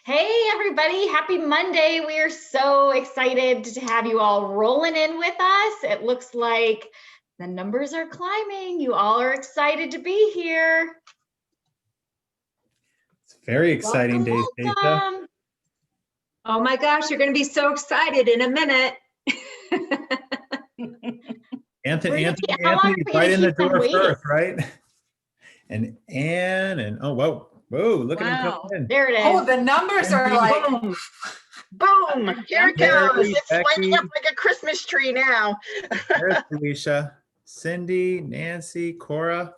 Hey, everybody. Happy Monday. We are so excited to have you all rolling in with us. It looks like the numbers are climbing. You all are excited to be here. It's a very exciting day, Stacia. Oh my gosh, you're going to be so excited in a minute. Anthony's right in the door first, right? And Anne, and oh, whoa, look at him coming in. There it is. Oh, the numbers are like, boom, boom. Here it goes. It's lighting up like a Christmas tree now. There's Felicia, Cindy, Nancy, Cora.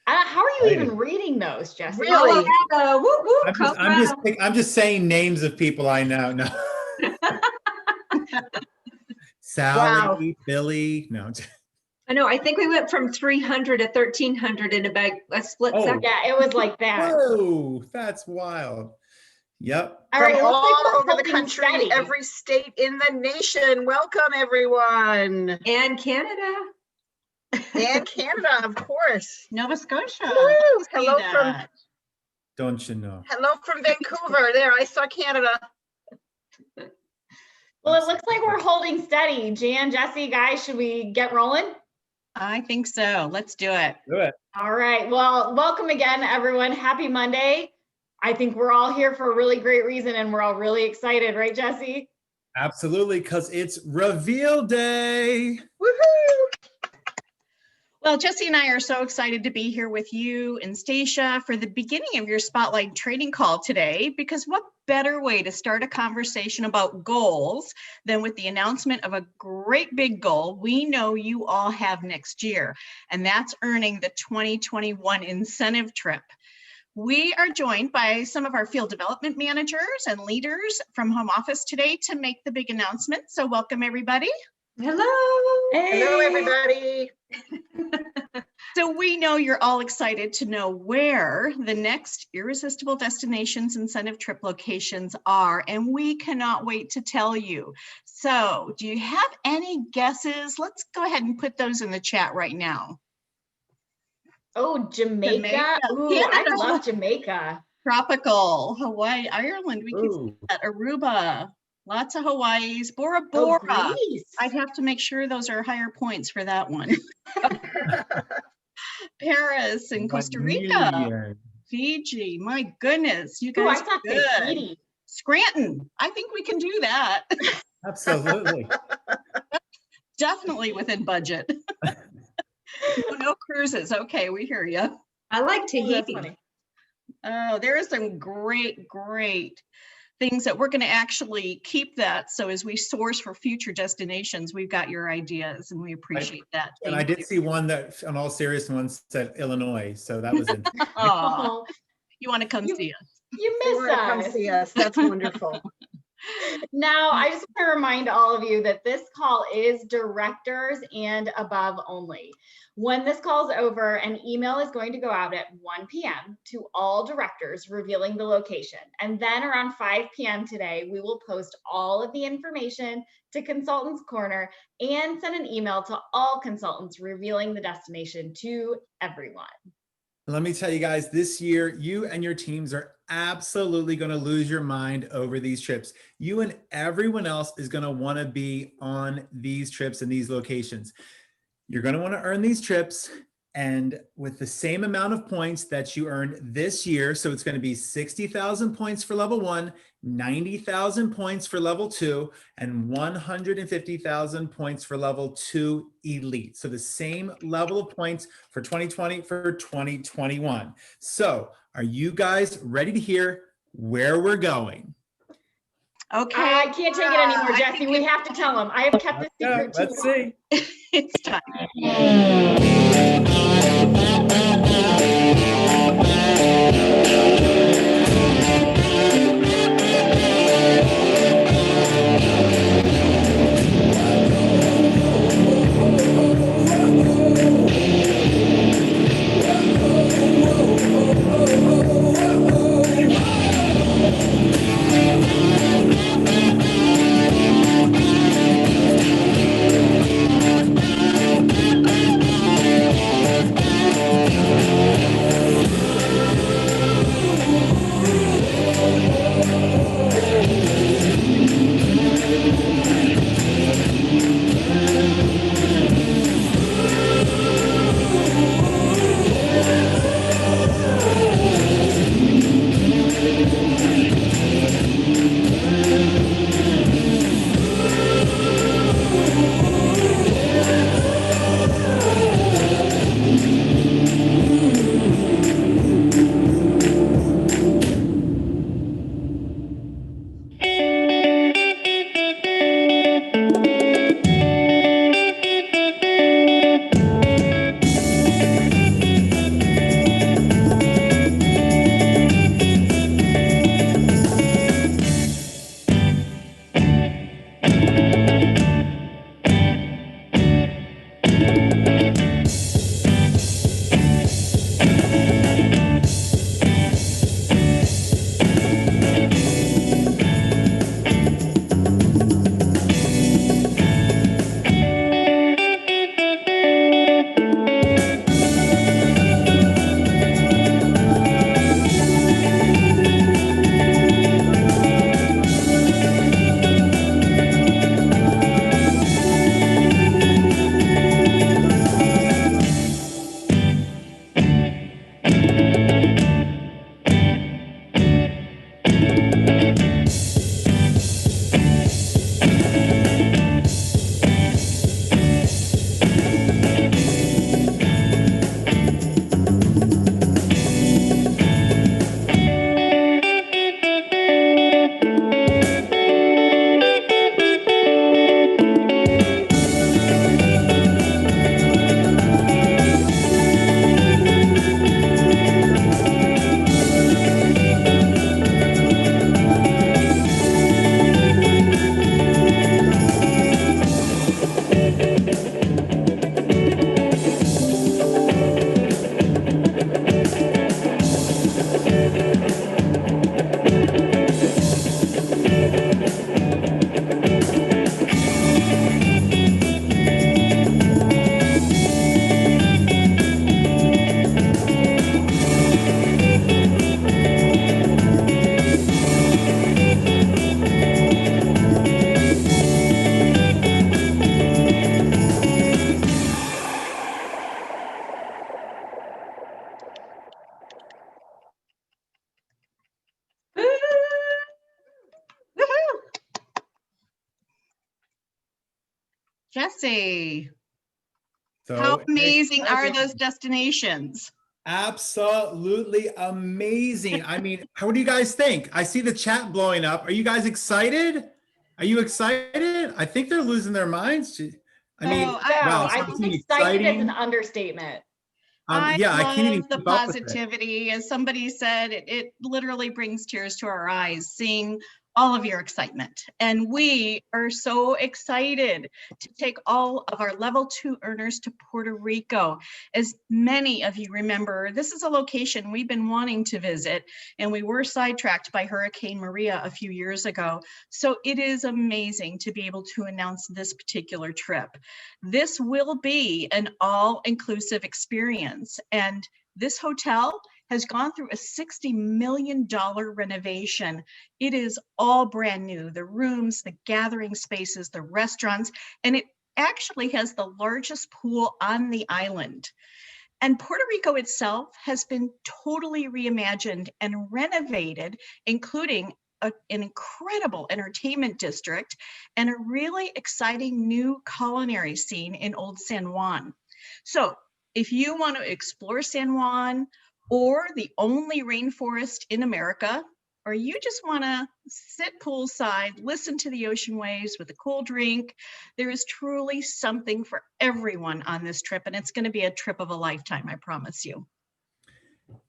How are you even reading those, Jesse? Really? I'm just saying names of people I know. No. Sally, wow. Billy, no. I know. I think we went from 300 to 1,300 in about a split second. Yeah, it was like that. Whoa, that's wild. Yep. All right, all over the country, every state in the nation. Welcome, everyone. And Canada. And Canada, of course. Nova Scotia. Woo! Hello from. Don't you know? Hello from Vancouver. There, I saw Canada. Well, it looks like we're holding steady. Jan, Jesse, guys, should we get rolling? I think so. Let's do it. Do it. All right. Well, welcome again, everyone. Happy Monday. I think we're all here for a really great reason, and we're all really excited, right, Jesse? Absolutely, because it's reveal day. Woohoo! Well, Jesse and I are so excited to be here with you and Stacia for the beginning of your Spotlight training call today, because what better way to start a conversation about goals than with the announcement of a great big goal we know you all have next year, and that's earning the 2021 incentive trip. We are joined by some of our field development managers and leaders from home office today to make the big announcement. So welcome, everybody. Hello. Hey. Hello, everybody. So we know you're all excited to know where the next Irresistible Destinations incentive trip locations are, and we cannot wait to tell you. So do you have any guesses? Let's go ahead and put those in the chat right now. Oh, Jamaica. Ooh, I love Jamaica. Tropical, Hawaii, Ireland, we can see that. Aruba, lots of Hawaiis, Bora Bora. Oh, I'd have to make sure those are higher points for that one. Paris and Costa Rica, Fiji. My goodness, you guys are good. Scranton, I think we can do that. Absolutely. Definitely within budget. No cruises. Okay, we hear you. I like Tahiti. Oh, there is some great things that we're going to actually keep that. So as we source for future destinations, we've got your ideas and we appreciate that. And I did see one that, on all serious ones, said Illinois. So that was interesting. Oh, you want to come see us? You miss us. Come see us. That's wonderful. Now, I just want to remind all of you that this call is directors and above only. When this call is over, an email is going to go out at 1 p.m. to all directors revealing the location. And then around 5 p.m. today, we will post all of the information to Consultants Corner and send an email to all consultants revealing the destination to everyone. Let me tell you guys, this year, you and your teams are absolutely going to lose your mind over these trips. You and everyone else is going to want to be on these trips and these locations. You're going to want to earn these trips, and with the same amount of points that you earned this year. So it's going to be 60,000 points for level 1, 90,000 points for level 2, and 150,000 points for level 2 elite. So the same level of points for 2020 for 2021. So are you guys ready to hear where we're going? Okay. I can't take it anymore, Jesse. We have to tell them. I have kept this secret too long. Let's see. It's time. Jesse, So how amazing are exciting. those destinations? Absolutely amazing. I mean, what do you guys think? I see the chat blowing up. Are you guys excited? Are you excited? I think they're losing their minds. I mean, Oh, wow, I something think excited is an exciting. understatement. Yeah, I can't even love the keep up with it. positivity. As somebody said, it literally brings tears to our eyes seeing all of your excitement. And we are so excited to take all of our level 2 earners to Puerto Rico. As many of you remember, this is a location we've been wanting to visit, and we were sidetracked by Hurricane Maria a few years ago. So it is amazing to be able to announce this particular trip. This will be an all-inclusive experience, and this hotel has gone through a $60 million renovation. It is all brand new, the rooms, the gathering spaces, the restaurants, and it actually has the largest pool on the island. And Puerto Rico itself has been totally reimagined and renovated, including an incredible entertainment district and a really exciting new culinary scene in Old San Juan. So if you want to explore San Juan or the only rainforest in America, or you just want to sit poolside, listen to the ocean waves with a cool drink, there is truly something for everyone on this trip, and it's going to be a trip of a lifetime, I promise you.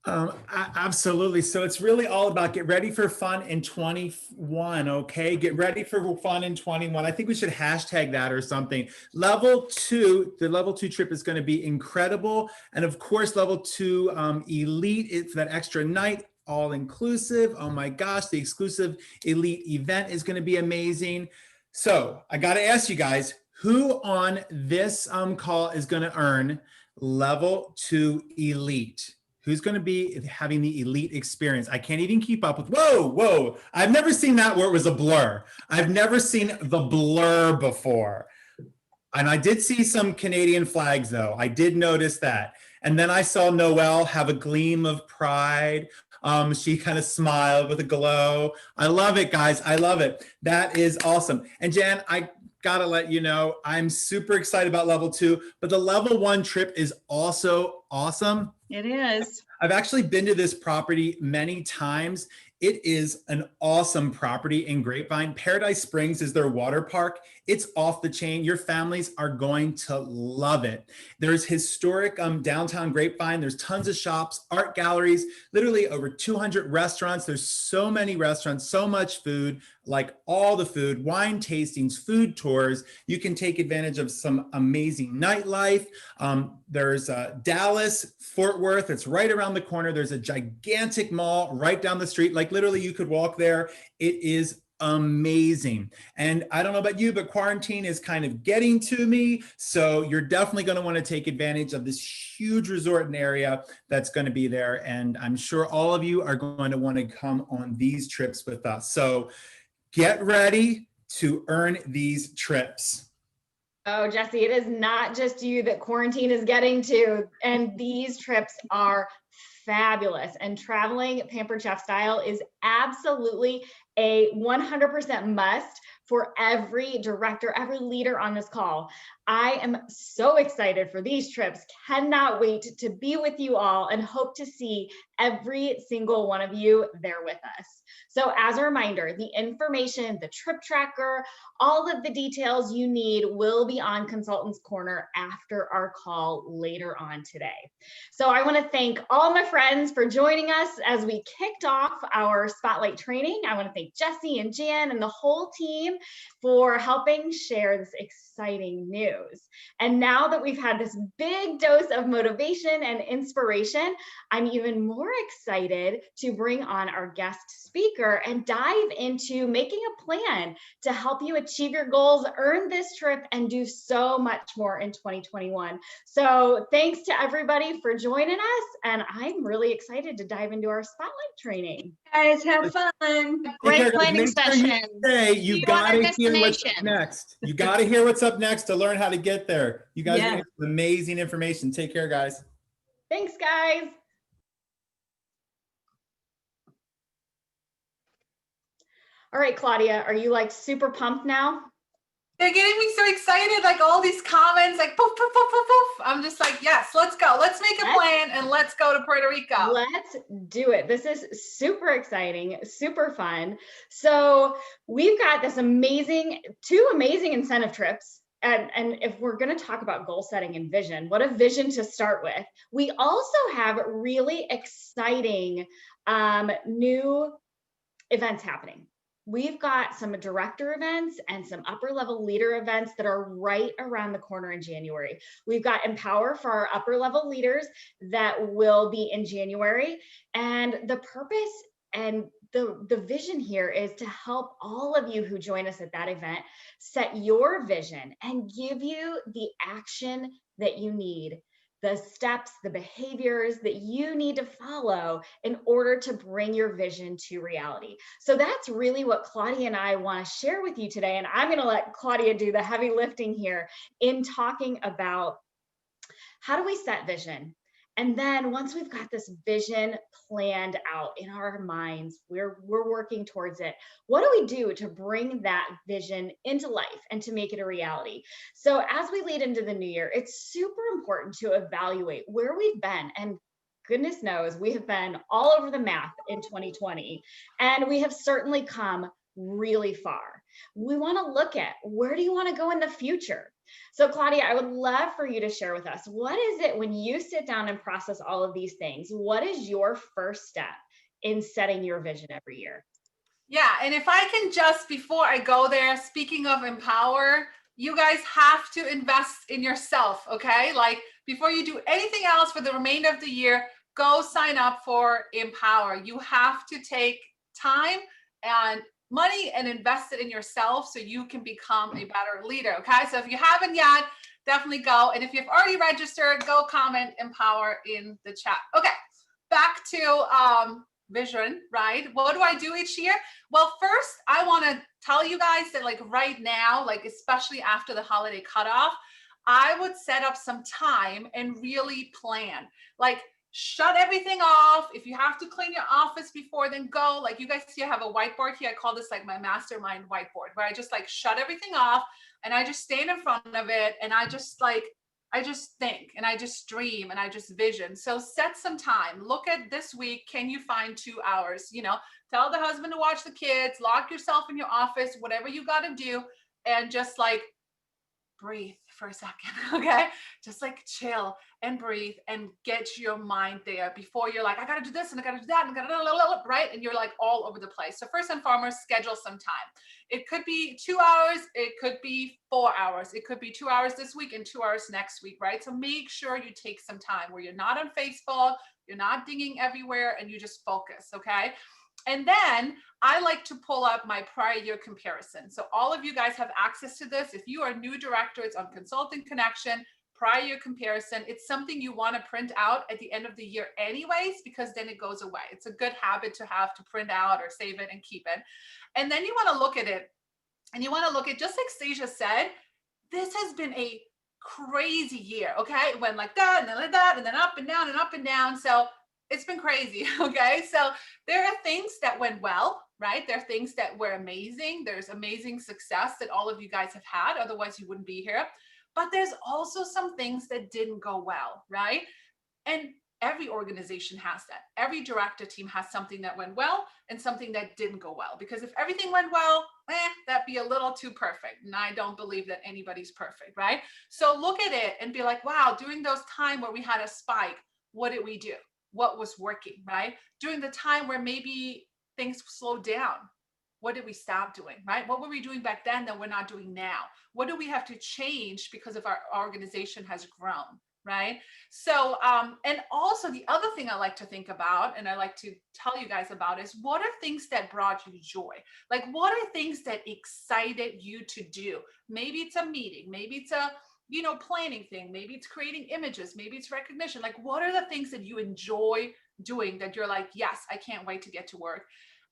Absolutely. So it's really all about get ready for fun in 21. Okay. Get ready for fun in 21. I think we should hashtag that or something. Level 2, the level 2 trip is going to be incredible. And of course, level 2 elite, it's that extra night, all inclusive. Oh my gosh. The exclusive elite event is going to be amazing. So I got to ask you guys, who on this call is going to earn level 2 elite? Who's going to be having the elite experience? I can't even keep up with, whoa. I've never seen that where it was a blur. I've never seen the blur before. And I did see some Canadian flags though. I did notice that. And then I saw Noelle have a gleam of pride. She kind of smiled with a glow. I love it, guys. I love it. That is awesome. And Jan, I gotta let you know, I'm super excited about level 2, but the level 1 trip is also awesome. It is. I've actually been to this property many times. It is an awesome property in Grapevine. Paradise Springs is their water park. It's off the chain. Your families are going to love it. There's historic downtown Grapevine. There's tons of shops, art galleries, literally over 200 restaurants. There's so many restaurants, so much food, like all the food, wine tastings, food tours. You can take advantage of some amazing nightlife. There's Dallas, Fort Worth. It's right around the corner. There's a gigantic mall right down the street. Like literally you could walk there. It is amazing. And I don't know about you, but quarantine is kind of getting to me. So you're definitely going to want to take advantage of this huge resort and area that's going to be there. And I'm sure all of you are going to want to come on these trips with us. So get ready to earn these trips. Oh, Jesse, it is not just you that quarantine is getting to, and these trips are fabulous. And traveling Pampered Chef style is absolutely a 100% must for every director, every leader on this call. I am so excited for these trips. Cannot wait to be with you all and hope to see every single one of you there with us. So as a reminder, the information, the trip tracker, all of the details you need will be on Consultants Corner after our call later on today. So I want to thank all my friends for joining us as we kicked off our Spotlight training. I want to thank Jesse and Jan and the whole team for helping share this exciting news. And now that we've had this big dose of motivation and inspiration, I'm even more excited to bring on our guest speaker and dive into making a plan to help you achieve your goals, earn this trip, and do so much more in 2021. So thanks to everybody for joining us, and I'm really excited to dive into our Spotlight training. Guys, have fun. Great planning session. You got to hear what's up next. You got to hear what's up next to learn how to get there. You guys get amazing information. Take care, guys. Thanks, guys. All right, Claudia, are you like super pumped now? They're getting me so excited, like all these comments, like poof, poof, poof, poof, poof. I'm just like, yes, let's go. Let's make a plan and let's go to Puerto Rico. Let's do it. This is super exciting, super fun. So we've got this two amazing incentive trips. And if we're going to talk about goal setting and vision, what a vision to start with. We also have really exciting new events happening. We've got some director events and some upper level leader events that are right around the corner in January. We've got Empower for our upper level leaders that will be in January. And the purpose and the vision here is to help all of you who join us at that event set your vision and give you the action that you need, the steps, the behaviors that you need to follow in order to bring your vision to reality. So that's really what Claudia and I want to share with you today. And I'm going to let Claudia do the heavy lifting here in talking about how do we set vision? And then once we've got this vision planned out in our minds, we're working towards it. What do we do to bring that vision into life and to make it a reality? So as we lead into the new year, it's super important to evaluate where we've been. And goodness knows we have been all over the map in 2020, and we have certainly come really far. We want to look at where do you want to go in the future? So Claudia, I would love for you to share with us, what is it when you sit down and process all of these things? What is your first step in setting your vision every year? Yeah, and if I can just, before I go there, speaking of empower, you guys have to invest in yourself, okay? Like before you do anything else for the remainder of the year, go sign up for Empower. You have to take time and money and invest it in yourself so you can become a better leader, okay? So if you haven't yet, definitely go. And if you've already registered, go comment Empower in the chat. Okay, back to vision, right? What do I do each year? Well, first, I want to tell you guys that like right now, like especially after the holiday cutoff, I would set up some time and really plan. Like shut everything off. If you have to clean your office before, then go. Like you guys see, I have a whiteboard here. I call this like my mastermind whiteboard, where I just like shut everything off and I just stand in front of it and I just think and I just dream and I just vision. So set some time. Look at this week. Can you find 2 hours? You know, tell the husband to watch the kids, lock yourself in your office, whatever you got to do, and just like breathe for a second, okay? Just like chill and breathe and get your mind there before you're like, I gotta do this and I gotta do that and I gotta, right? And you're like all over the place. So first and foremost, schedule some time. It could be 2 hours, it could be 4 hours, it could be 2 hours this week and 2 hours next week, right? So make sure you take some time where you're not on Facebook, you're not dinging everywhere, and you just focus, okay? And then I like to pull up my prior year comparison. So all of you guys have access to this. If you are new director, it's on Consulting Connection, prior year comparison. It's something you want to print out at the end of the year anyways, because then it goes away. It's a good habit to have to print out or save it and keep it. And then you want to look at it and you want to look at, just like Stasia said, this has been a crazy year, okay? It went like that and then like that and then up and down and up and down. So it's been crazy, okay? So there are things that went well, right? There are things that were amazing. There's amazing success that all of you guys have had. Otherwise, you wouldn't be here. But there's also some things that didn't go well, right? And every organization has that. Every director team has something that went well and something that didn't go well. Because if everything went well, that'd be a little too perfect. And I don't believe that anybody's perfect, right? So look at it and be like, wow, during those times where we had a spike, what did we do? What was working, right? During the time where maybe things slowed down, what did we stop doing, right? What were we doing back then that we're not doing now? What do we have to change because of our organization has grown, right? So, and also the other thing I like to think about, and I like to tell you guys about, is what are things that brought you joy? Like, what are things that excited you to do? Maybe it's a meeting, maybe it's a planning thing. Maybe it's creating images. Maybe it's recognition. Like, what are the things that you enjoy doing that you're like, yes, I can't wait to get to work?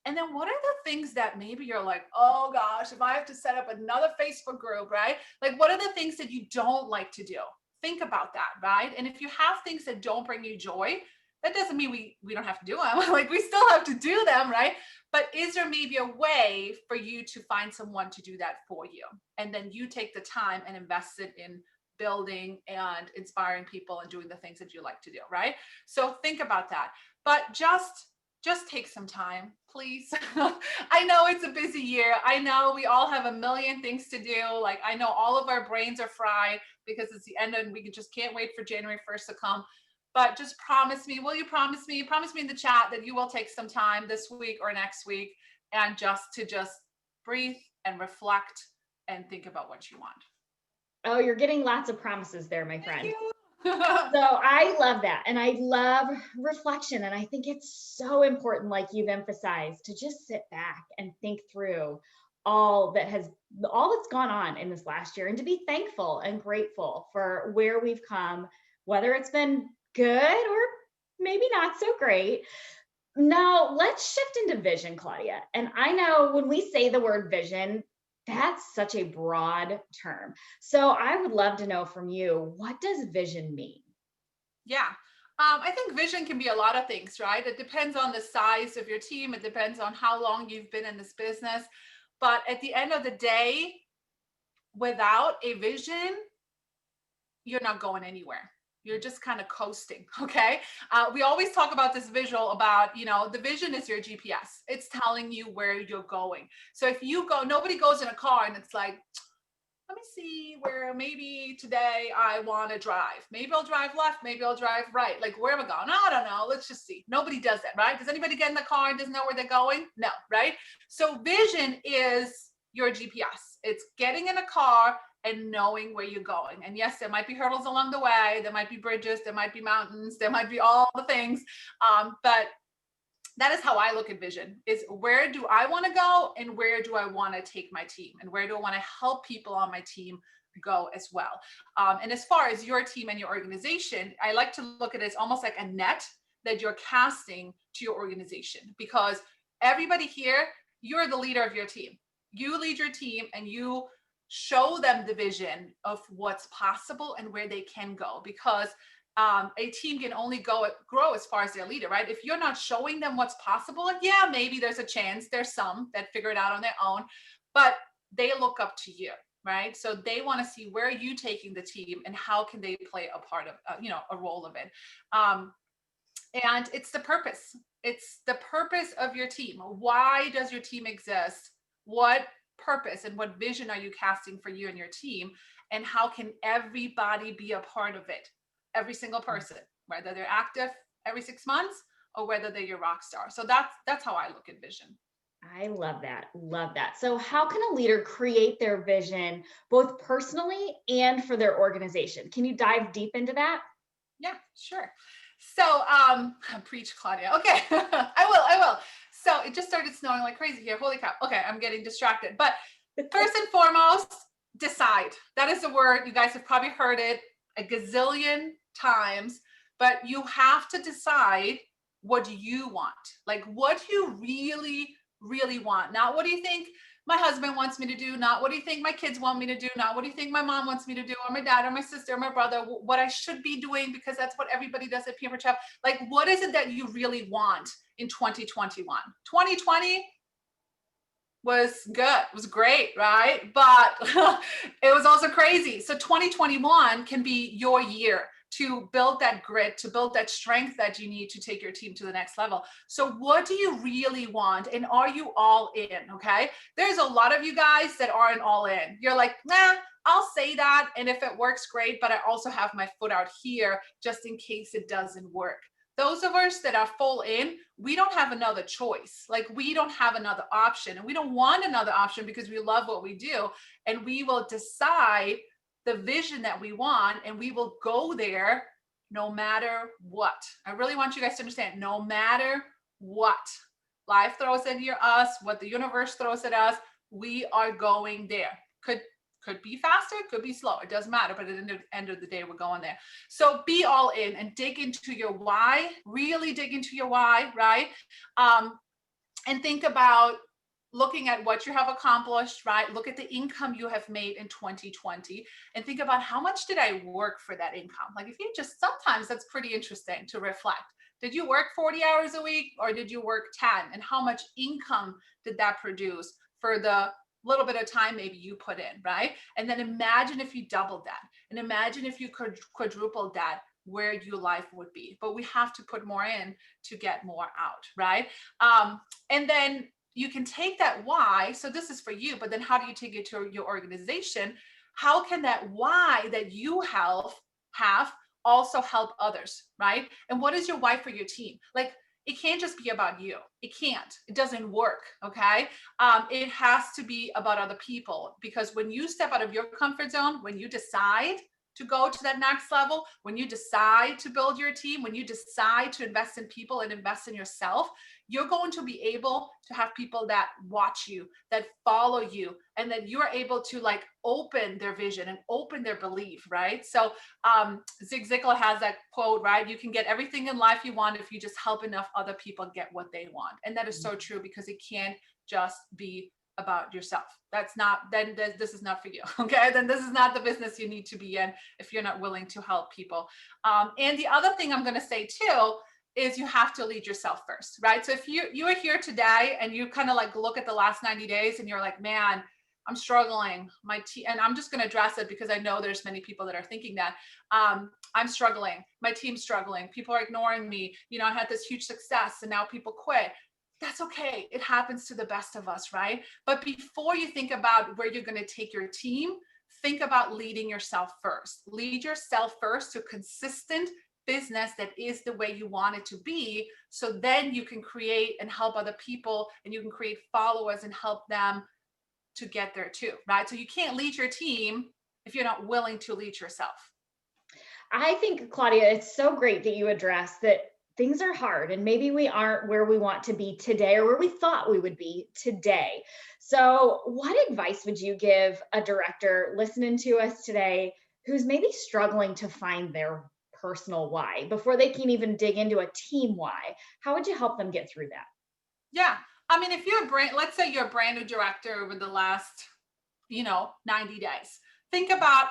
And then what are the things that maybe you're like, oh gosh, if I have to set up another Facebook group, right? Like, what are the things that you don't like to do? Think about that, right? And if you have things that don't bring you joy, that doesn't mean we don't have to do them. Like, we still have to do them, right? but is there maybe a way for you to find someone to do that for you? And then you take the time and invest it in building and inspiring people and doing the things that you like to do, right? So think about that. But just take some time, please. I know it's a busy year. I know we all have a million things to do. Like, I know all of our brains are fried because it's the end and we just can't wait for January 1st to come. But just promise me, will you promise me in the chat that you will take some time this week or next week and just breathe and reflect and think about what you want. Oh, you're getting lots of promises there, my friend. Thank you. So I love that. And I love reflection. And I think it's so important, like you've emphasized, to just sit back and think through all that's gone on in this last year, and to be thankful and grateful for where we've come, whether it's been good or maybe not so great. Now let's shift into vision, Claudia. And I know when we say the word vision, that's such a broad term. So I would love to know from you, what does vision mean? Yeah. I think vision can be a lot of things, right? It depends on the size of your team. It depends on how long you've been in this business. But at the end of the day, without a vision, you're not going anywhere. You're just kind of coasting, okay? We always talk about this visual about, the vision is your GPS. It's telling you where you're going. So if you go, nobody goes in a car and it's like, let me see where maybe today I want to drive. Maybe I'll drive left, maybe I'll drive right. Like, where am I going? I don't know. Let's just see. Nobody does that, right? Does anybody get in the car and doesn't know where they're going? No, right? So vision is your GPS. It's getting in a car and knowing where you're going. And yes, there might be hurdles along the way. There might be bridges. There might be mountains. There might be all the things. But that is how I look at vision, is where do I want to go and where do I want to take my team and where do I want to help people on my team go as well. And as far as your team and your organization, I like to look at it as almost like a net that you're casting to your organization, because everybody here, you're the leader of your team. You lead your team and you show them the vision of what's possible and where they can go, because a team can only grow as far as their leader, right? If you're not showing them what's possible, yeah, maybe there's a chance. There's some that figure it out on their own, but they look up to you, right? So they want to see where are you taking the team and how can they play a part of, a role of it. And it's the purpose. It's the purpose of your team. Why does your team exist? What purpose and what vision are you casting for you and your team? And how can everybody be a part of it? Every single person, whether they're active every 6 months or whether they're your rock star. So that's how I look at vision. I love that. Love that. So how can a leader create their vision both personally and for their organization? Can you dive deep into that? Yeah, sure. So preach, Claudia. Okay, I will. So it just started snowing like crazy here. Holy cow. Okay, I'm getting distracted. But first and foremost, decide. That is the word. You guys have probably heard it a gazillion times, but you have to decide, what do you want? Like, what do you really, really want? Not what do you think my husband wants me to do, not what do you think my kids want me to do, not what do you think my mom wants me to do, or my dad or my sister or my brother, what I should be doing because that's what everybody does at Pampered Chef. Like, what is it that you really want in 2021? 2020 was good. It was great, right? But it was also crazy. So 2021 can be your year to build that grit, to build that strength that you need to take your team to the next level. So what do you really want? And are you all in? Okay. There's a lot of you guys that aren't all in. You're like, nah, I'll say that. And if it works, great. But I also have my foot out here just in case it doesn't work. Those of us that are full in, we don't have another choice. Like, we don't have another option, and we don't want another option because we love what we do. And we will decide the vision that we want, and we will go there no matter what. I really want you guys to understand, no matter what life throws at us, what the universe throws at us, we are going there. Could be faster, could be slow. It doesn't matter, but at the end of the day, we're going there. So be all in and dig into your why, really dig into your why, right? And think about looking at what you have accomplished, right? Look at the income you have made in 2020 and think about how much did I work for that income? Like, if you just, sometimes that's pretty interesting to reflect. Did you work 40 hours a week or did you work 10? And how much income did that produce for the little bit of time maybe you put in, right? And then imagine if you doubled that, and imagine if you could quadruple that, where your life would be. But we have to put more in to get more out, right? And then you can take that why. So this is for you, but then how do you take it to your organization? How can that why that you have also help others, right? And what is your why for your team? Like, it can't just be about you. It can't. It doesn't work, okay? It has to be about other people, because when you step out of your comfort zone, when you decide to go to that next level, when you decide to build your team, when you decide to invest in people and invest in yourself, you're going to be able to have people that watch you, that follow you, and that you're able to like open their vision and open their belief, right? So Zig Ziglar has that quote, right? You can get everything in life you want if you just help enough other people get what they want. And that is so true, because it can't just be about yourself. That's not, then this is not for you, okay? Then this is not the business you need to be in if you're not willing to help people. And the other thing I'm gonna say too, is you have to lead yourself first, right? So if you are here today and you kind of like look at the last 90 days and you're like, man, I'm struggling, and I'm just gonna address it because I know there's many people that are thinking that, I'm struggling, my team's struggling, people are ignoring me, you know, I had this huge success and now people quit. That's okay. It happens to the best of us, right? But before you think about where you're going to take your team, think about leading yourself first. Lead yourself first to consistent business that is the way you want it to be. So then you can create and help other people, and you can create followers and help them to get there too, right? So you can't lead your team if you're not willing to lead yourself. I think, Claudia, it's so great that you address that things are hard and maybe we aren't where we want to be today or where we thought we would be today. So what advice would you give a director listening to us today who's maybe struggling to find their personal why before they can even dig into a team why? How would you help them get through that? Yeah. I mean, if you're let's say you're a brand new director over the last, 90 days, think about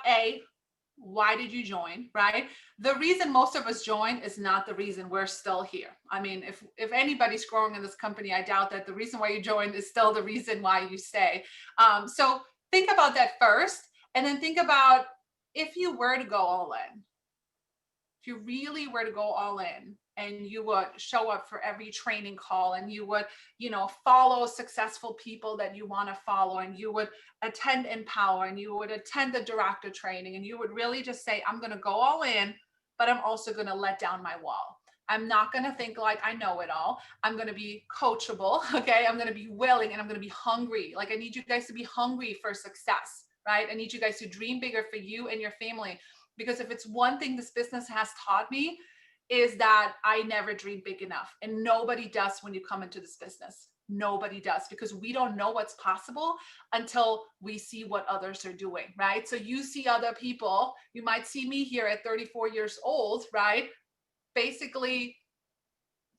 why did you join, right? The reason most of us join is not the reason we're still here. I mean, if anybody's growing in this company, I doubt that the reason why you joined is still the reason why you stay. So think about that first, and then think about if you were to go all in, if you really were to go all in and you would show up for every training call and you would, follow successful people that you want to follow, and you would attend Empower and you would attend the director training, and you would really just say, I'm going to go all in, but I'm also going to let down my wall. I'm not going to think like I know it all. I'm going to be coachable. Okay. I'm going to be willing, and I'm going to be hungry. Like, I need you guys to be hungry for success, right? I need you guys to dream bigger for you and your family. Because if it's one thing this business has taught me, is that I never dream big enough. And nobody does when you come into this business. Nobody does, because we don't know what's possible until we see what others are doing, right? So you see other people, you might see me here at 34 years old, right? Basically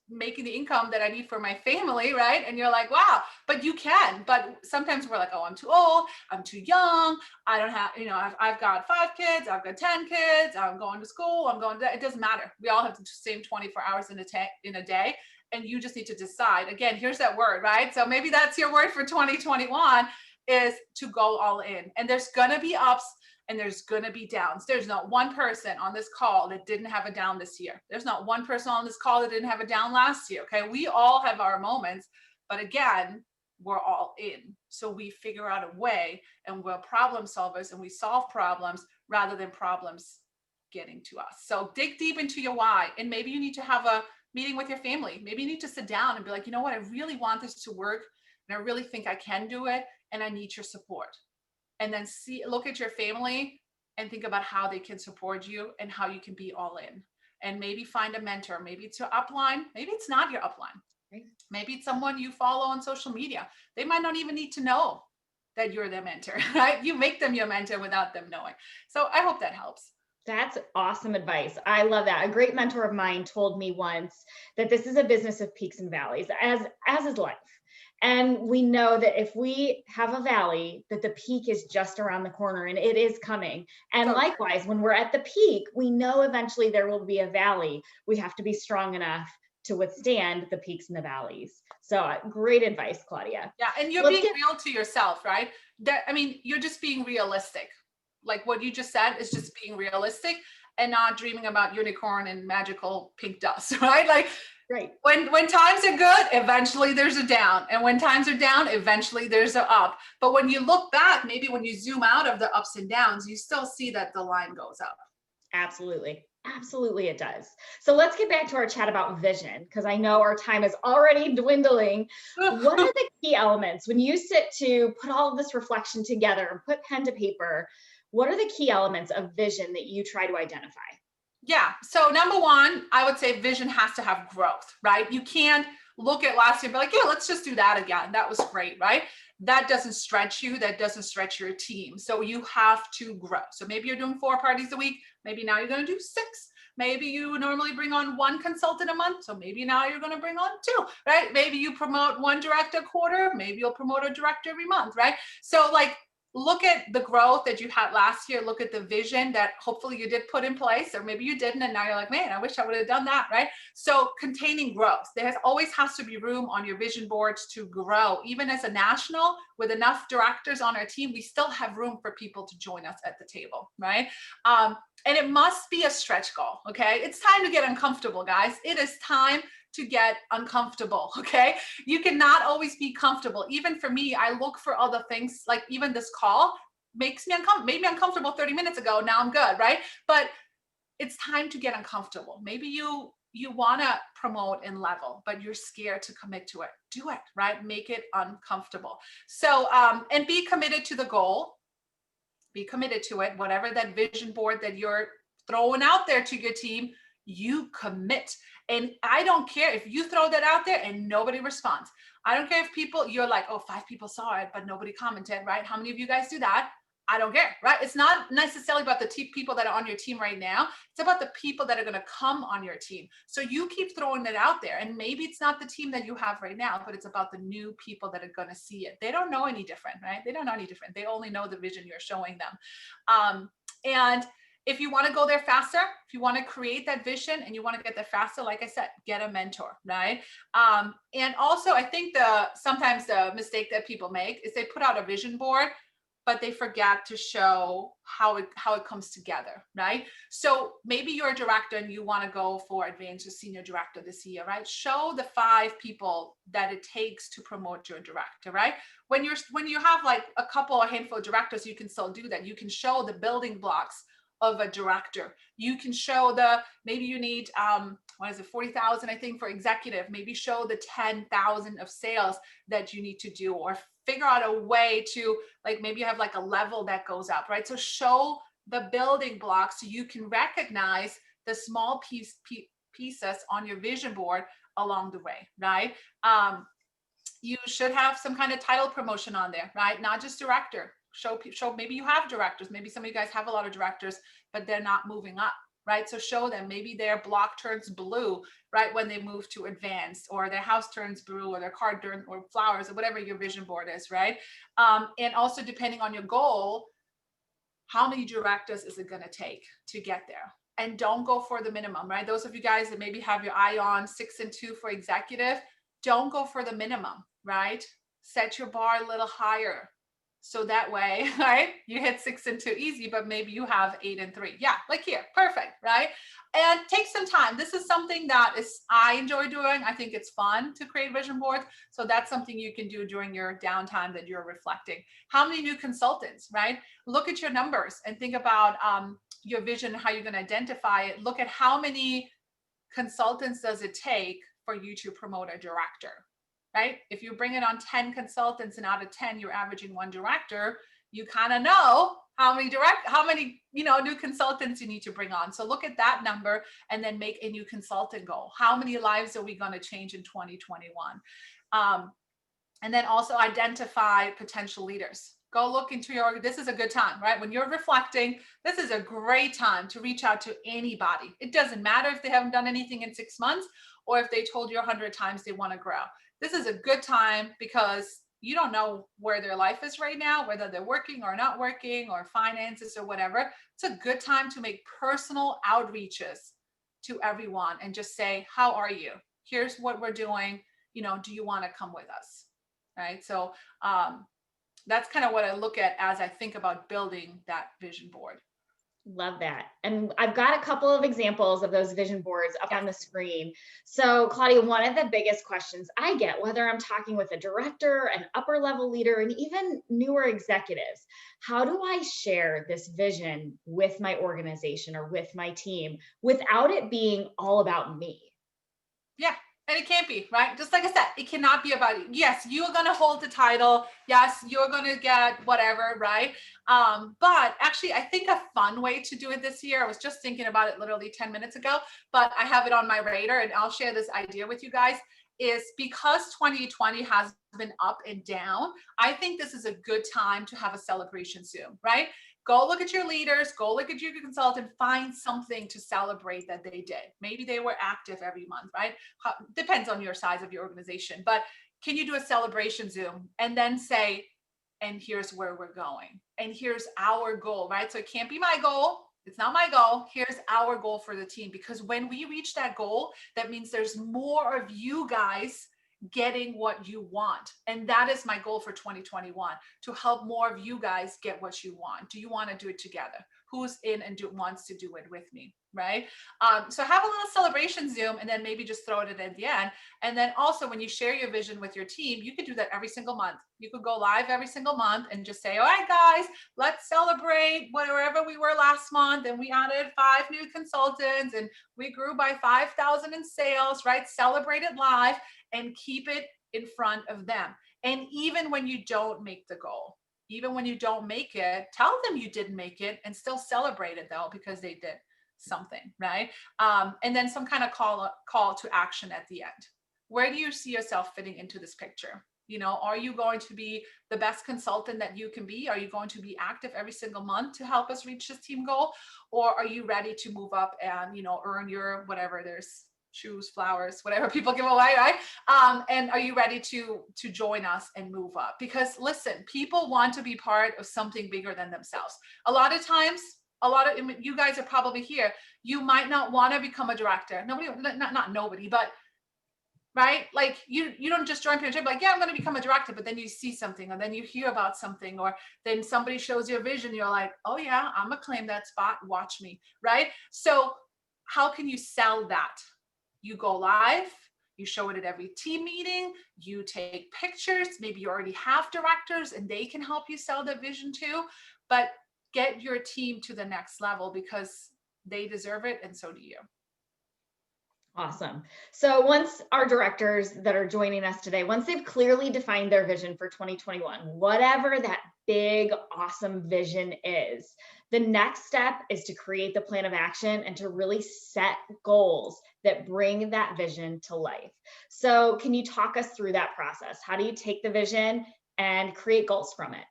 making the income that I need for my family, right? And you're like, wow, but you can. But sometimes we're like, oh, I'm too old, I'm too young, I don't have, I've got 5 kids, I've got 10 kids, I'm going to school, it doesn't matter. We all have the same 24 hours in a day. And you just need to decide. Again, here's that word, right? So maybe that's your word for 2021, is to go all in. And there's gonna be ups and there's gonna be downs. There's not one person on this call that didn't have a down this year. There's not one person on this call that didn't have a down last year, okay? We all have our moments, but again, we're all in. So we figure out a way, and we're problem solvers, and we solve problems rather than problems getting to us. So dig deep into your why, and maybe you need to have a meeting with your family. Maybe you need to sit down and be like, you know what, I really want this to work, and I really think I can do it, and I need your support. And then look at your family and think about how they can support you and how you can be all in. And maybe find a mentor. Maybe it's your upline. Maybe it's not your upline. Right? Maybe it's someone you follow on social media. They might not even need to know that you're their mentor, right? You make them your mentor without them knowing. So I hope that helps. That's awesome advice. I love that. A great mentor of mine told me once that this is a business of peaks and valleys, as is life. And we know that if we have a valley, that the peak is just around the corner and it is coming. And likewise, when we're at the peak, we know eventually there will be a valley. We have to be strong enough to withstand the peaks and the valleys. So great advice, Claudia. Yeah, and you're being real to yourself, right? That, I mean, you're just being realistic. Like what you just said is just being realistic and not dreaming about unicorn and magical pink dust, right? Like, right. When times are good, eventually there's a down. And when times are down, eventually there's a up. But when you look back, maybe when you zoom out of the ups and downs, you still see that the line goes up. Absolutely. Absolutely, it does. So let's get back to our chat about vision, because I know our time is already dwindling. What are the key elements when you sit to put all of this reflection together and put pen to paper? What are the key elements of vision that you try to identify? Yeah. So number one, I would say vision has to have growth, right? You can't look at last year and be like, yeah, let's just do that again. That was great, right? That doesn't stretch you. That doesn't stretch your team. So you have to grow. So maybe you're doing 4 parties a week. Maybe now you're going to do 6. Maybe you normally bring on 1 consultant a month. So maybe now you're going to bring on 2, right? Maybe you promote 1 director a quarter. Maybe you'll promote a director every month, right? So like, look at the growth that you had last year. Look at the vision that hopefully you did put in place, or maybe you didn't. And now you're like, man, I wish I would have done that, right? So containing growth, always has to be room on your vision boards to grow. Even as a national, with enough directors on our team, we still have room for people to join us at the table, right? And it must be a stretch goal, okay? It's time to get uncomfortable, guys. It is time to get uncomfortable, okay? You cannot always be comfortable. Even for me, I look for other things, like even this call made me uncomfortable 30 minutes ago. Now I'm good, right? But it's time to get uncomfortable. Maybe you want to promote and level, but you're scared to commit to it. Do it, right? Make it uncomfortable. So, and be committed to the goal. Be committed to it. Whatever that vision board that you're throwing out there to your team, you commit. And I don't care if you throw that out there and nobody responds. I don't care if you're like, oh, 5 people saw it, but nobody commented, right? How many of you guys do that? I don't care, right? It's not necessarily about the people that are on your team right now. It's about the people that are going to come on your team. So you keep throwing it out there. And maybe it's not the team that you have right now, but it's about the new people that are going to see it. They don't know any different, right? They don't know any different. They only know the vision you're showing them. And if you want to go there faster, if you want to create that vision and you want to get there faster, like I said, get a mentor, right? And also, I think sometimes the mistake that people make is they put out a vision board, but they forget to show how it comes together, right? So maybe you're a director and you want to go for advanced or senior director this year, right? Show the 5 people that it takes to promote your director, right? When you have like a handful of directors, you can still do that. You can show the building blocks of a director. You can show maybe you need 40,000, I think, for executive. Maybe show the 10,000 of sales that you need to do, or figure out a way to, like, maybe you have like a level that goes up, right? So show the building blocks so you can recognize the small pieces on your vision board along the way, right? You should have some kind of title promotion on there, right? Not just director. Show maybe you have directors. Maybe some of you guys have a lot of directors, but they're not moving up, right? So show them, maybe their block turns blue, right, when they move to advanced, or their house turns blue, or their car turns, or flowers, or whatever your vision board is, right? And also, depending on your goal, how many directors is it going to take to get there? And don't go for the minimum, right? Those of you guys that maybe have your eye on 6 and 2 for executive, don't go for the minimum, right? Set your bar a little higher. So that way, right, you hit 6 and 2 easy, but maybe you have 8 and 3. Yeah, like here, perfect, right? And take some time. This is something that I enjoy doing. I think it's fun to create vision boards. So that's something you can do during your downtime that you're reflecting. How many new consultants, right? Look at your numbers and think about your vision and how you're going to identify it. Look at how many consultants does it take for you to promote a director. Right? If you bring it on 10 consultants and out of 10, you're averaging 1 director, you kind of know how many new consultants you need to bring on. So look at that number and then make a new consultant goal. How many lives are we going to change in 2021? And then also identify potential leaders. Go look into this is a good time, right? When you're reflecting, this is a great time to reach out to anybody. It doesn't matter if they haven't done anything in 6 months or if they told you 100 times they want to grow. this is a good time because you don't know where their life is right now, whether they're working or not working or finances or whatever. It's a good time to make personal outreaches to everyone and just say, how are you? Here's what we're doing. You know, do you want to come with us? Right. So that's kind of what I look at as I think about building that vision board. Love that. And I've got a couple of examples of those vision boards up on the screen. So Claudia, one of the biggest questions I get, whether I'm talking with a director, an upper level leader, and even newer executives, how do I share this vision with my organization or with my team without it being all about me? Yeah. And it can't be, right? Just like I said, it cannot be about you. Yes, you are going to hold the title. Yes, you're going to get whatever, right? But actually, I think a fun way to do it this year, I was just thinking about it literally 10 minutes ago, but I have it on my radar and I'll share this idea with you guys, is because 2020 has been up and down, I think this is a good time to have a celebration Zoom, right? Go look at your leaders, go look at your consultant, find something to celebrate that they did. Maybe they were active every month, right? Depends on your size of your organization, but can you do a celebration Zoom and then say, and here's where we're going, and here's our goal, right? So it can't be my goal. It's not my goal. Here's our goal for the team, because when we reach that goal, that means there's more of you guys getting what you want. And that is my goal for 2021, to help more of you guys get what you want. Do you want to do it together? Who's in and wants to do it with me, right? So have a little celebration Zoom and then maybe just throw it at the end. And then also when you share your vision with your team, you could do that every single month. You could go live every single month and just say, all right, guys, let's celebrate wherever we were last month. And we added 5 new consultants and we grew by 5,000 in sales, right? Celebrate it live and keep it in front of them. And even when you don't make the goal, even when you don't make it, tell them you didn't make it and still celebrate it though, because they did something, right? And then some kind of call to action at the end. Where do you see yourself fitting into this picture? You know, are you going to be the best consultant that you can be? Are you going to be active every single month to help us reach this team goal? Or are you ready to move up and, you know, earn your whatever, there's shoes, flowers, whatever people give away, right? And are you ready to join us and move up? Because listen, people want to be part of something bigger than themselves. A lot of times, you guys are probably here, you might not want to become a director. Nobody, not nobody, but right? Like you don't just join PMJ, like, yeah, I'm going to become a director, but then you see something, or then you hear about something, or then somebody shows you a vision. You're like, oh yeah, I'm gonna claim that spot. Watch me, right? So how can you sell that? You go live, you show it at every team meeting, you take pictures, maybe you already have directors and they can help you sell the vision too, but get your team to the next level because they deserve it and so do you. Awesome. So once our directors that are joining us today, once they've clearly defined their vision for 2021, whatever that big, awesome vision is, the next step is to create the plan of action and to really set goals that bring that vision to life. So can you talk us through that process? How do you take the vision and create goals from it?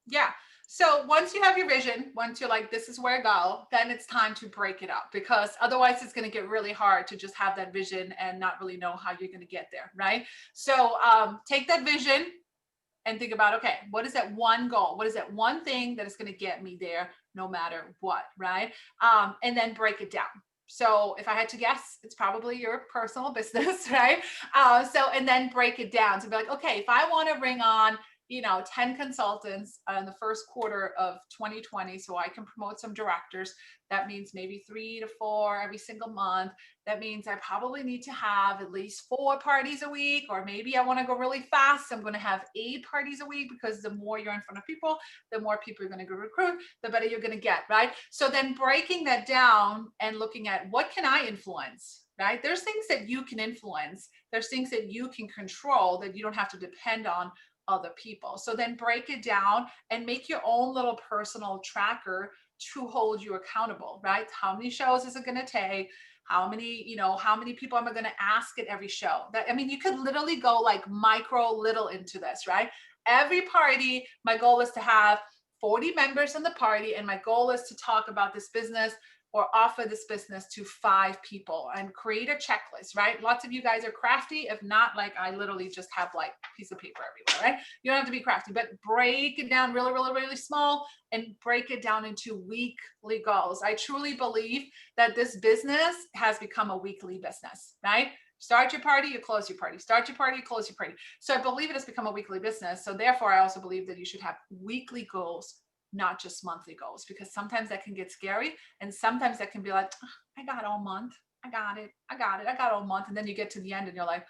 Yeah. So once you have your vision, once you're like, this is where I go, then it's time to break it up, because otherwise it's going to get really hard to just have that vision and not really know how you're going to get there, right? So take that vision and think about, okay, what is that one goal? What is that one thing that is going to get me there no matter what, right? And then break it down. So if I had to guess, it's probably your personal business, right? And then break it down to be like, okay, if I want to bring on 10 consultants in the first quarter of 2020, so I can promote some directors. That means maybe 3 to 4 every single month. That means I probably need to have at least 4 parties a week, or maybe I want to go really fast. So I'm going to have 8 parties a week, because the more you're in front of people, the more people you're going to go recruit, the better you're going to get, right? So then breaking that down and looking at what can I influence, right? There's things that you can influence. There's things that you can control that you don't have to depend on other people. So then break it down and make your own little personal tracker to hold you accountable, right? How many shows is it going to take? How many people am I going to ask at every show? You could literally go like little into this, right? Every party, my goal is to have 40 members in the party, and my goal is to talk about this business or offer this business to 5 people and create a checklist, right? Lots of you guys are crafty. If not, like I literally just have like a piece of paper everywhere, right? You don't have to be crafty, but break it down really, really, really small and break it down into weekly goals. I truly believe that this business has become a weekly business, right? Start your party, you close your party. Start your party, you close your party. So I believe it has become a weekly business. So therefore, I also believe that you should have weekly goals, not just monthly goals, because sometimes that can get scary. And sometimes that can be like, oh, I got all month. I got it. I got all month. And then you get to the end and you're like,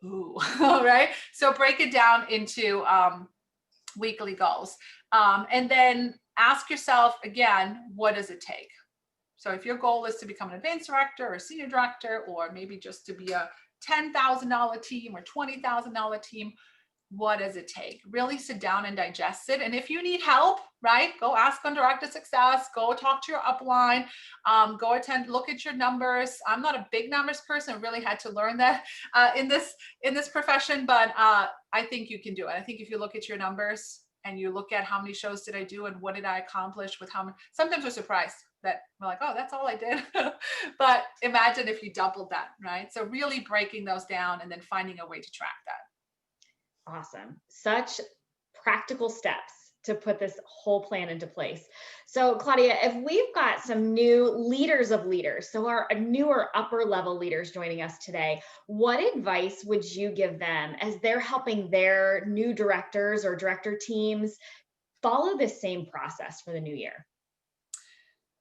ooh, all right. So break it down into weekly goals. And then ask yourself again, what does it take? So if your goal is to become an advanced director or a senior director, or maybe just to be a $10,000 team or $20,000 team, what does it take? Really sit down and digest it. And if you need help, right, go ask on Director Success, go talk to your upline, go attend, look at your numbers. I'm not a big numbers person. I really had to learn that in this profession, but I think you can do it. I think if you look at your numbers and you look at how many shows did I do and what did I accomplish with how many, sometimes we're surprised that we're like, oh, that's all I did. But imagine if you doubled that, right? So really breaking those down and then finding a way to track that. Awesome. Such practical steps to put this whole plan into place. So Claudia, if we've got some new leaders of leaders, so our newer upper level leaders joining us today, what advice would you give them as they're helping their new directors or director teams follow this same process for the new year?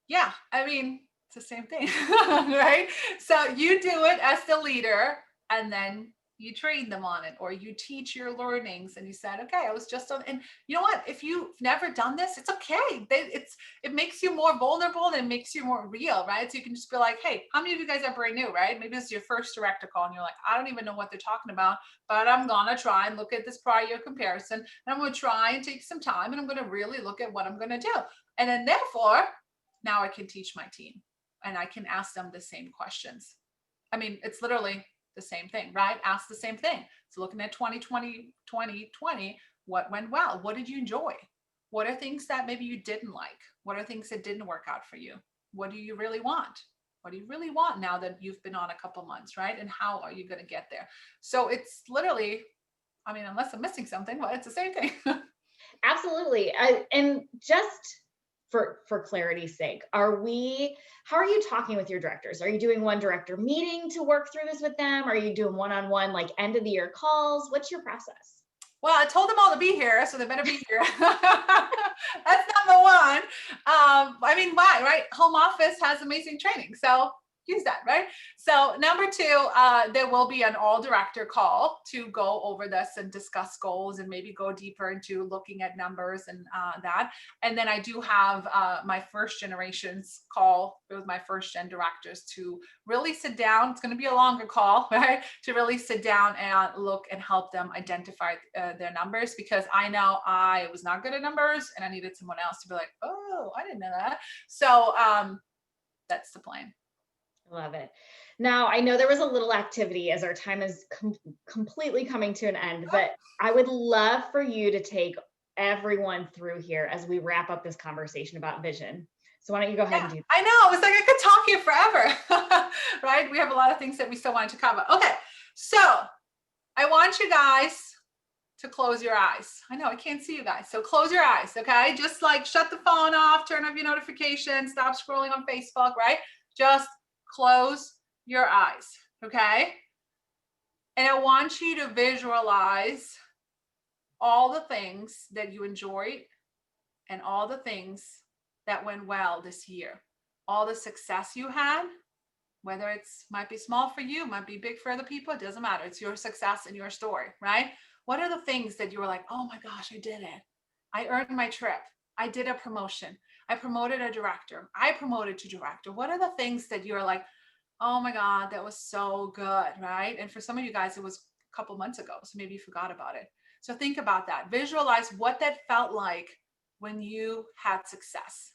Yeah, I mean, it's the same thing, right? So you do it as the leader, and then you train them on it, or you teach your learnings, and you said, okay, I was just on, and you know what? If you've never done this, it's okay. It makes you more vulnerable and it makes you more real, right? So you can just be like, hey, how many of you guys are brand new, right? Maybe this is your first director call and you're like, I don't even know what they're talking about, but I'm gonna try and look at this prior year comparison, and I'm gonna try and take some time, and I'm gonna really look at what I'm gonna do. And then therefore, now I can teach my team and I can ask them the same questions. I mean, it's literally the same thing, right? Ask the same thing. So looking at 2020, what went well? What did you enjoy? What are things that maybe you didn't like? What are things that didn't work out for you? What do you really want? What do you really want now that you've been on a couple months, right? And how are you going to get there? So it's literally, I mean, unless I'm missing something, well, it's the same thing. Absolutely. And just for clarity's sake, how are you talking with your directors? Are you doing one director meeting to work through this with them? Are you doing one-on-one, like end of the year calls? What's your process? Well, I told them all to be here, so they better be here. That's number one. I mean, why, right? Home office has amazing training, so use that, right? So number two, there will be an all director call to go over this and discuss goals and maybe go deeper into looking at numbers and that. And then I do have my first generations call with my first gen directors to really sit down. It's going to be a longer call, right? To really sit down and look and help them identify their numbers, because I know I was not good at numbers and I needed someone else to be like, oh, I didn't know that. So that's the plan. Love it. Now, I know there was a little activity as our time is completely coming to an end, but I would love for you to take everyone through here as we wrap up this conversation about vision. So why don't you go ahead and do that? I know, it was like I could talk here forever, right? We have a lot of things that we still wanted to cover. Okay, so I want you guys to close your eyes. I know I can't see you guys, so close your eyes, okay? Just like shut the phone off, turn off your notifications, stop scrolling on Facebook, right? Just close your eyes, okay? And I want you to visualize all the things that you enjoyed and all the things that went well this year. All the success you had, whether it's might be small for you, might be big for other people, it doesn't matter. It's your success and your story, right? What are the things that you were like, oh my gosh, I did it. I earned my trip. I did a promotion. I promoted a director. I promoted to director. What are the things that you're like, oh my God, that was so good, right? And for some of you guys, it was a couple months ago, so maybe you forgot about it. So think about that. Visualize what that felt like when you had success.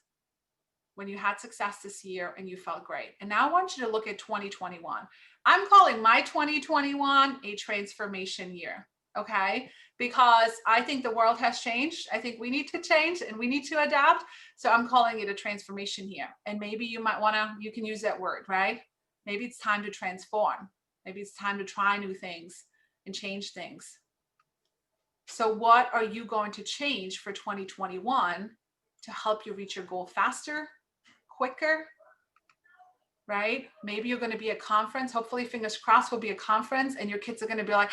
When you had success this year and you felt great. And now I want you to look at 2021. I'm calling my 2021 a transformation year, okay? because I think the world has changed. I think we need to change and we need to adapt. So I'm calling it a transformation here. And maybe you might want to, you can use that word, right? Maybe it's time to transform. Maybe it's time to try new things and change things. So what are you going to change for 2021 to help you reach your goal faster, quicker, right? Maybe you're going to be at a conference. Hopefully, fingers crossed, will be a conference and your kids are going to be like,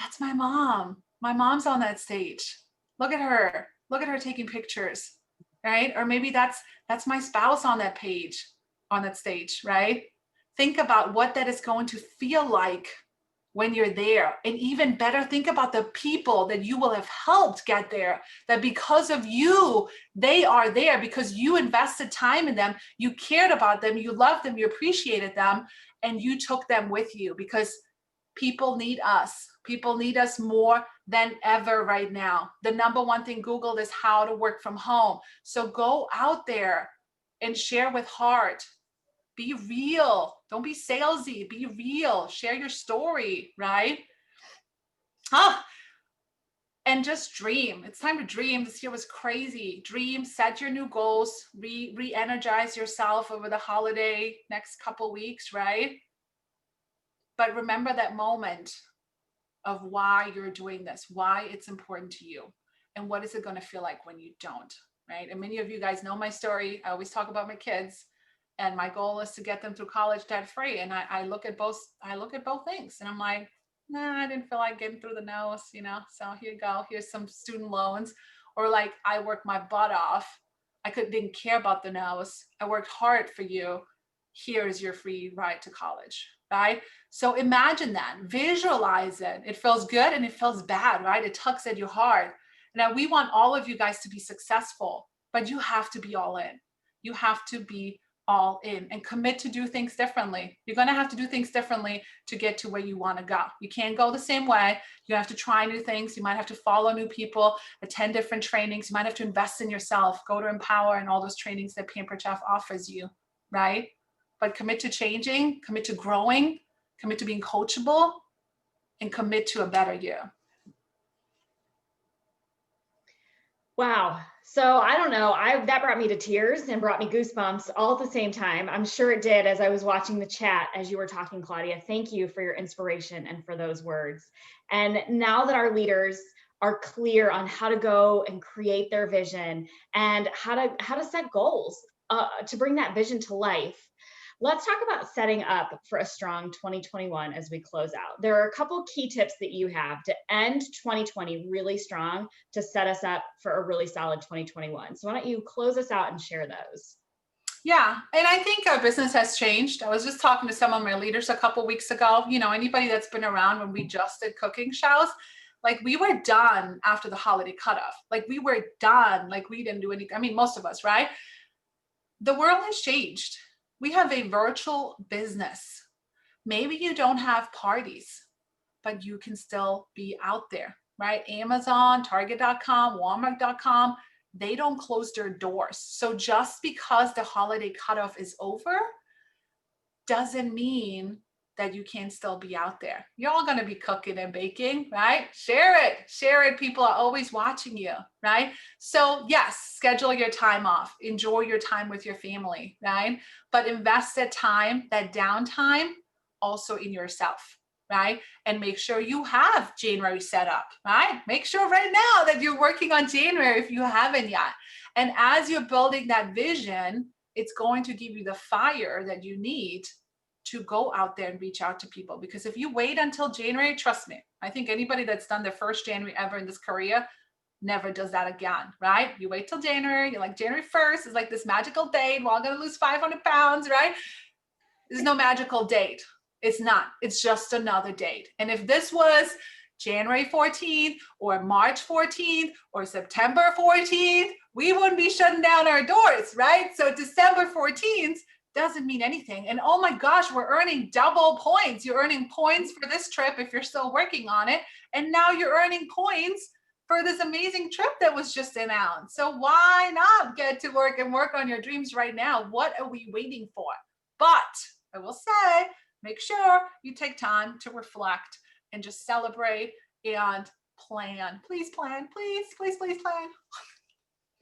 that's my mom. My mom's on that stage. Look at her. Look at her taking pictures, right? Or maybe that's my spouse on that page, on that stage, right? Think about what that is going to feel like when you're there. And even better, think about the people that you will have helped get there, that because of you, they are there because you invested time in them, you cared about them, you loved them, you appreciated them, and you took them with you, because people need us. People need us more than ever right now. The number one thing Googled is how to work from home. So go out there and share with heart. Be real. Don't be salesy. Be real. Share your story, right? And just dream. It's time to dream. This year was crazy. Dream, set your new goals, re-energize yourself over the holiday next couple weeks, right? But remember that moment of why you're doing this, why it's important to you, and what is it going to feel like when you don't, right? And many of you guys know my story. I always talk about my kids. And my goal is to get them through college debt free. And I look at both things and I'm like, nah, I didn't feel like getting through the nose, so here you go. Here's some student loans. Or like, I worked my butt off. Didn't care about the nose. I worked hard for you. Here's your free ride to college, right? So imagine that, visualize it. It feels good and it feels bad, right? It tugs at your heart. Now we want all of you guys to be successful, but you have to be all in. You have to be all in and commit to do things differently. You're going to have to do things differently to get to where you want to go. You can't go the same way. You have to try new things. You might have to follow new people, attend different trainings. You might have to invest in yourself, go to Empower and all those trainings that Pampered Chef offers you, right? But commit to changing, commit to growing, commit to being coachable, and commit to a better year. Wow. So I don't know, that brought me to tears and brought me goosebumps all at the same time. I'm sure it did as I was watching the chat as you were talking, Claudia. Thank you for your inspiration and for those words. And now that our leaders are clear on how to go and create their vision and how to set goals to bring that vision to life, let's talk about setting up for a strong 2021 as we close out. There are a couple key tips that you have to end 2020 really strong to set us up for a really solid 2021. So why don't you close us out and share those? Yeah, and I think our business has changed. I was just talking to some of my leaders a couple weeks ago. Anybody that's been around when we just did cooking shows, like we were done after the holiday cutoff. Like we were done. Like we didn't do anything. I mean, most of us, right? The world has changed. We have a virtual business. Maybe you don't have parties, but you can still be out there, right? Amazon, Target.com, Walmart.com, they don't close their doors. So just because the holiday cutoff is over doesn't mean that you can't still be out there. You're all going to be cooking and baking, right? Share it. People are always watching you, right? So yes, schedule your time off, enjoy your time with your family, right? But invest that time, that downtime also in yourself, right? And make sure you have January set up, right? Make sure right now that you're working on January if you haven't yet. And as you're building that vision, it's going to give you the fire that you need to go out there and reach out to people. Because if you wait until January, trust me, I think anybody that's done their first January ever in this career never does that again, right? You wait till January, you're like, January 1st is like this magical date. We're all going to lose 500 pounds, right? There's no magical date. It's not. It's just another date. And if this was January 14th or March 14th or September 14th, we wouldn't be shutting down our doors, right? So December 14th doesn't mean anything. And oh my gosh, we're earning double points. You're earning points for this trip if you're still working on it. And now you're earning points for this amazing trip that was just announced. So why not get to work and work on your dreams right now? What are we waiting for? But I will say, make sure you take time to reflect and just celebrate and plan. Please plan, please, please, please plan.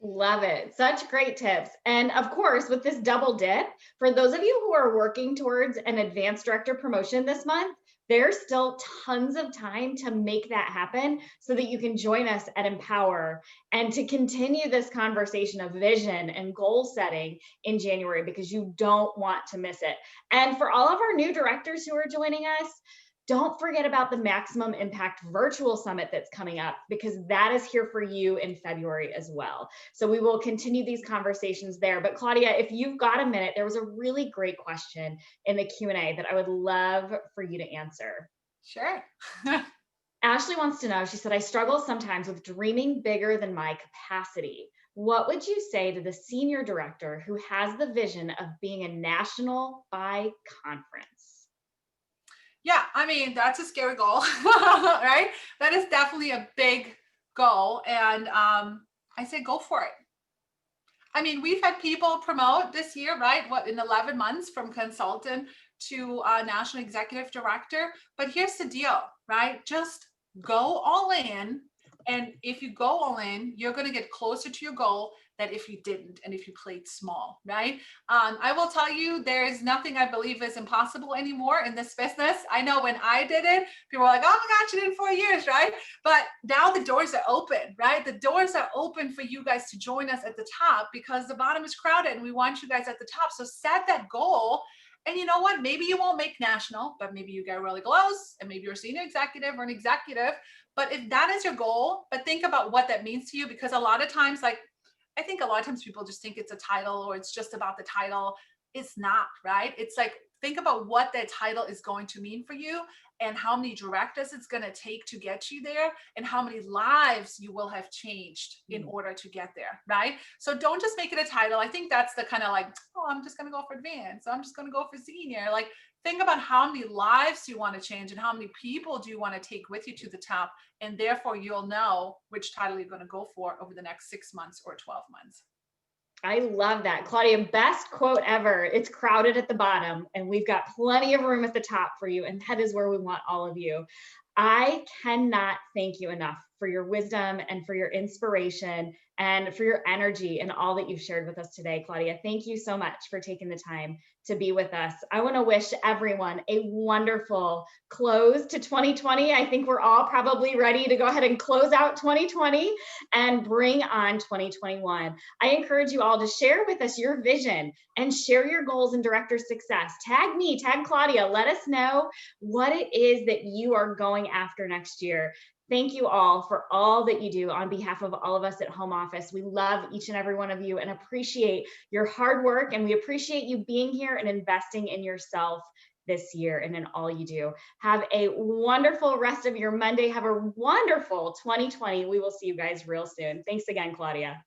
Love it. Such great tips. And of course, with this double dip, for those of you who are working towards an advanced director promotion this month, there's still tons of time to make that happen so that you can join us at Empower and to continue this conversation of vision and goal setting in January, because you don't want to miss it. And for all of our new directors who are joining us, don't forget about the Maximum Impact Virtual Summit that's coming up, because that is here for you in February as well. So we will continue these conversations there. But Claudia, if you've got a minute, there was a really great question in the Q&A that I would love for you to answer. Sure. Ashley wants to know, she said, I struggle sometimes with dreaming bigger than my capacity. What would you say to the senior director who has the vision of being a national by conference? Yeah, I mean, that's a scary goal, right? That is definitely a big goal. And I say, go for it. I mean, we've had people promote this year, right? What, in 11 months from consultant to national executive director. But here's the deal, right? Just go all in. And if you go all in, you're going to get closer to your goal than if you didn't and if you played small, right? I will tell you, there is nothing I believe is impossible anymore in this business. I know when I did it, people were like, oh my gosh, you did it in 4 years, right? But now the doors are open, right? The doors are open for you guys to join us at the top, because the bottom is crowded and we want you guys at the top. So set that goal. And you know what? Maybe you won't make national, but maybe you get really close, and maybe you're a senior executive or an executive. But if that is your goal, but think about what that means to you, because a lot of times, like, I think a lot of times people just think it's a title or it's just about the title. It's not, right? It's like, think about what that title is going to mean for you and how many directors it's going to take to get you there and how many lives you will have changed in order to get there, right? So don't just make it a title. I think that's the kind of like, oh, I'm just going to go for advanced. I'm just going to go for senior. Like, think about how many lives you want to change and how many people do you want to take with you to the top. And therefore you'll know which title you're going to go for over the next 6 months or 12 months. I love that. Claudia, best quote ever. It's crowded at the bottom and we've got plenty of room at the top for you. And that is where we want all of you. I cannot thank you enough for your wisdom and for your inspiration and for your energy and all that you've shared with us today, Claudia. Thank you so much for taking the time to be with us. I want to wish everyone a wonderful close to 2020. I think we're all probably ready to go ahead and close out 2020 and bring on 2021. I encourage you all to share with us your vision and share your goals in director success. Tag me, tag Claudia. Let us know what it is that you are going after next year. Thank you all for all that you do on behalf of all of us at Home Office. We love each and every one of you and appreciate your hard work, and we appreciate you being here and investing in yourself this year and in all you do. Have a wonderful rest of your Monday. Have a wonderful 2020. We will see you guys real soon. Thanks again, Claudia.